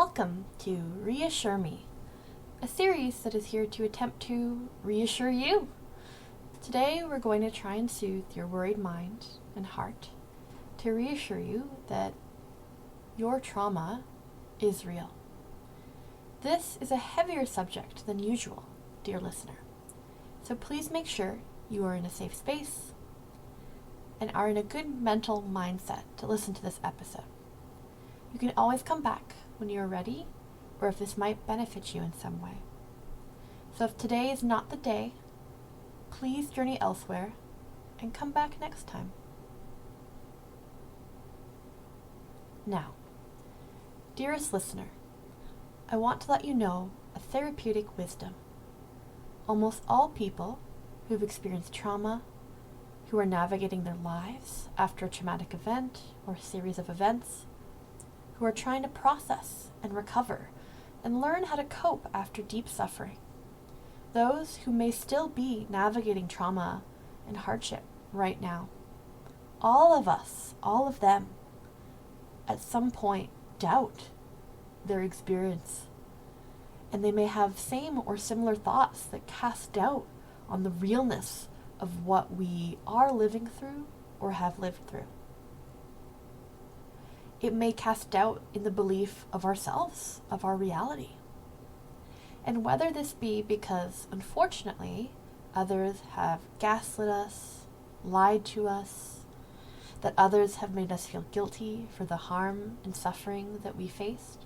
Welcome to Reassure Me, a series that is here to attempt to reassure you. Today we're going to try and soothe your worried mind and heart to reassure you that your trauma is real. This is a heavier subject than usual, dear listener, so please make sure you are in a safe space and are in a good mental mindset to listen to this episode. You can always come back when you are ready, or if this might benefit you in some way. So if today is not the day, please journey elsewhere and come back next time. Now, dearest listener, I want to let you know a therapeutic wisdom. Almost all people who've experienced trauma, who are navigating their lives after a traumatic event or series of events, who are trying to process and recover and learn how to cope after deep suffering. Those who may still be navigating trauma and hardship right now. All of us, all of them, at some point doubt their experience. And they may have same or similar thoughts that cast doubt on the realness of what we are living through or have lived through. It may cast doubt in the belief of ourselves, of our reality. And whether this be because, unfortunately, others have gaslit us, lied to us, that others have made us feel guilty for the harm and suffering that we faced,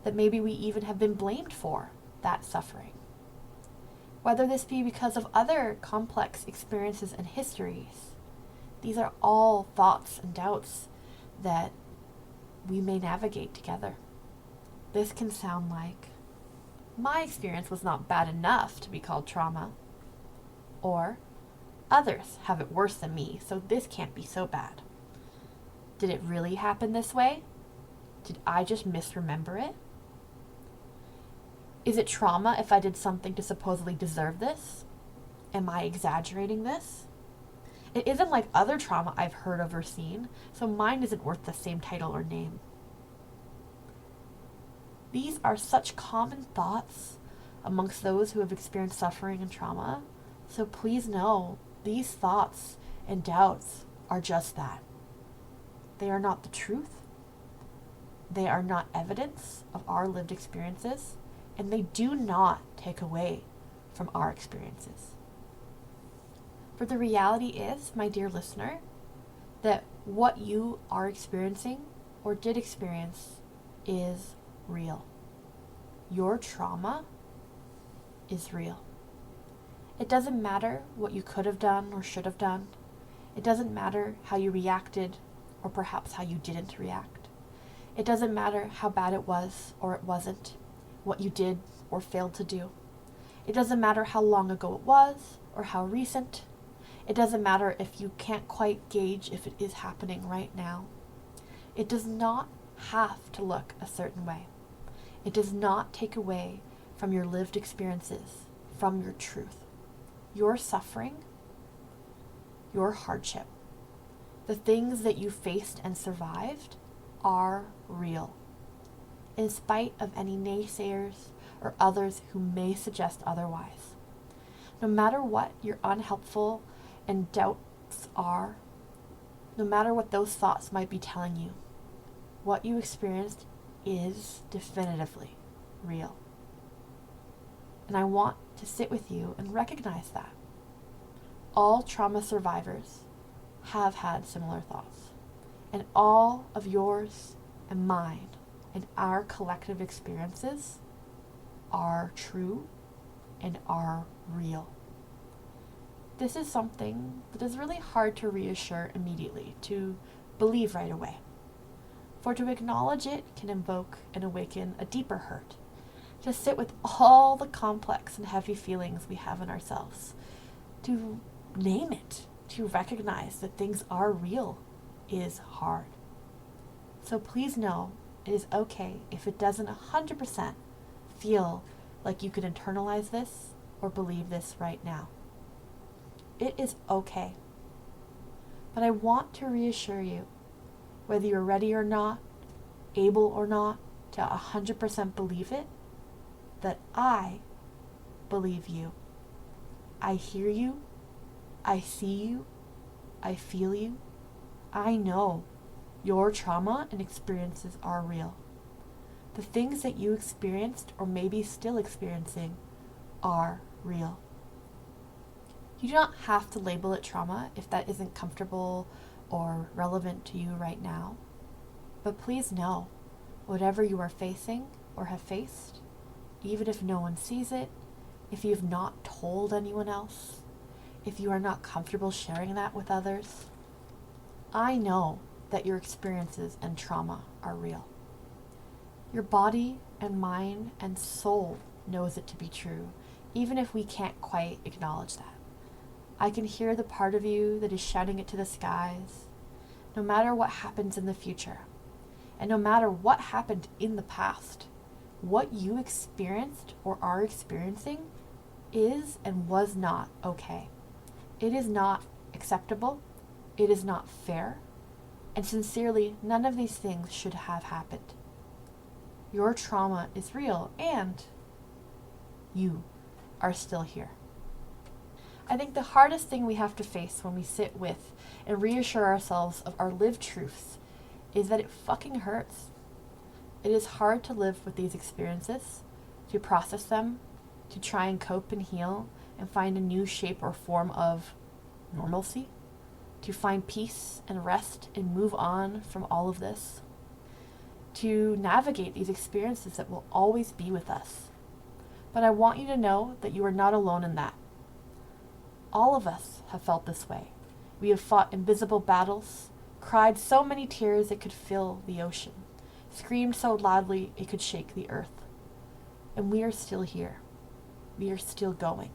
that maybe we even have been blamed for that suffering. Whether this be because of other complex experiences and histories, these are all thoughts and doubts that we may navigate together. This can sound like, my experience was not bad enough to be called trauma, or others have it worse than me, so this can't be so bad. Did it really happen this way? Did I just misremember it? Is it trauma if I did something to supposedly deserve this? Am I exaggerating this? It isn't like other trauma I've heard of or seen, so mine isn't worth the same title or name. These are such common thoughts amongst those who have experienced suffering and trauma, so please know these thoughts and doubts are just that. They are not the truth. They are not evidence of our lived experiences, and they do not take away from our experiences. For the reality is, my dear listener, that what you are experiencing or did experience is real. Your trauma is real. It doesn't matter what you could have done or should have done. It doesn't matter how you reacted or perhaps how you didn't react. It doesn't matter how bad it was or it wasn't, what you did or failed to do. It doesn't matter how long ago it was or how recent. It doesn't matter if you can't quite gauge if it is happening right now. It does not have to look a certain way. It does not take away from your lived experiences, from your truth. Your suffering, your hardship, the things that you faced and survived are real. In spite of any naysayers or others who may suggest otherwise. No matter what your unhelpful and doubts are, no matter what those thoughts might be telling you, what you experienced is definitively real. And I want to sit with you and recognize that. All trauma survivors have had similar thoughts, and all of yours and mine and our collective experiences are true and are real. This is something that is really hard to reassure immediately, to believe right away. For to acknowledge it can invoke and awaken a deeper hurt. To sit with all the complex and heavy feelings we have in ourselves. To name it, to recognize that things are real is hard. So please know it is okay if it doesn't 100% feel like you can internalize this or believe this right now. It is okay. But I want to reassure you, whether you're ready or not, able or not, to 100% believe it, that I believe you. I hear you. I see you. I feel you. I know your trauma and experiences are real. The things that you experienced or maybe still experiencing are real. You do not have to label it trauma if that isn't comfortable or relevant to you right now. But please know, whatever you are facing or have faced, even if no one sees it, if you've not told anyone else, if you are not comfortable sharing that with others, I know that your experiences and trauma are real. Your body and mind and soul knows it to be true, even if we can't quite acknowledge that. I can hear the part of you that is shouting it to the skies, no matter what happens in the future, and no matter what happened in the past, what you experienced or are experiencing is and was not okay. It is not acceptable. It is not fair. And sincerely, none of these things should have happened. Your trauma is real, and you are still here. I think the hardest thing we have to face when we sit with and reassure ourselves of our lived truths is that it fucking hurts. It is hard to live with these experiences, to process them, to try and cope and heal and find a new shape or form of normalcy, to find peace and rest and move on from all of this, to navigate these experiences that will always be with us. But I want you to know that you are not alone in that. All of us have felt this way. We have fought invisible battles, cried so many tears it could fill the ocean, screamed so loudly it could shake the earth. And we are still here. We are still going.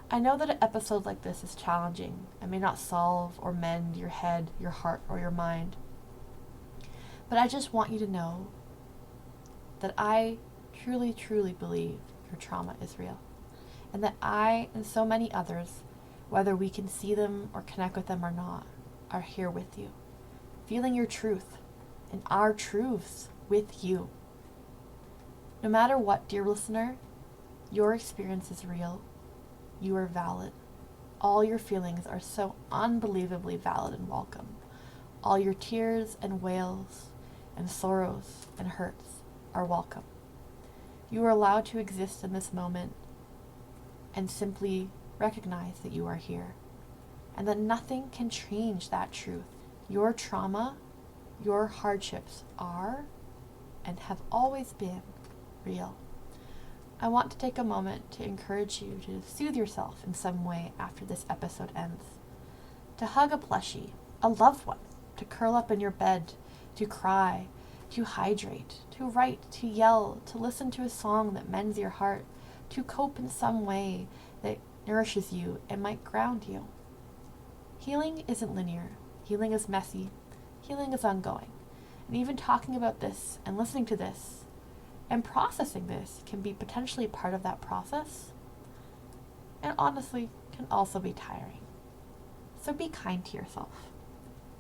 I know that an episode like this is challenging and may not solve or mend your head, your heart, or your mind. But I just want you to know that I truly, truly believe your trauma is real. And that I and so many others, whether we can see them or connect with them or not, are here with you, feeling your truth and our truths with you. No matter what, dear listener, your experience is real. You are valid. All your feelings are so unbelievably valid and welcome. All your tears and wails and sorrows and hurts are welcome. You are allowed to exist in this moment and simply recognize that you are here and that nothing can change that truth. Your trauma, your hardships are and have always been real. I want to take a moment to encourage you to soothe yourself in some way after this episode ends. To hug a plushie, a loved one, to curl up in your bed, to cry, to hydrate, to write, to yell, to listen to a song that mends your heart, to cope in some way that nourishes you and might ground you. Healing isn't linear. Healing is messy. Healing is ongoing. And even talking about this and listening to this and processing this can be potentially part of that process, and honestly can also be tiring. So be kind to yourself.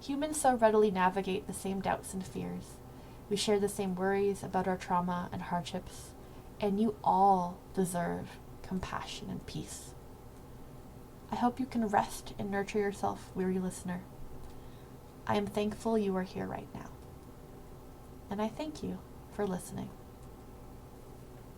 Humans so readily navigate the same doubts and fears. We share the same worries about our trauma and hardships, and you all deserve compassion and peace. I hope you can rest and nurture yourself, weary listener. I am thankful you are here right now, and I thank you for listening.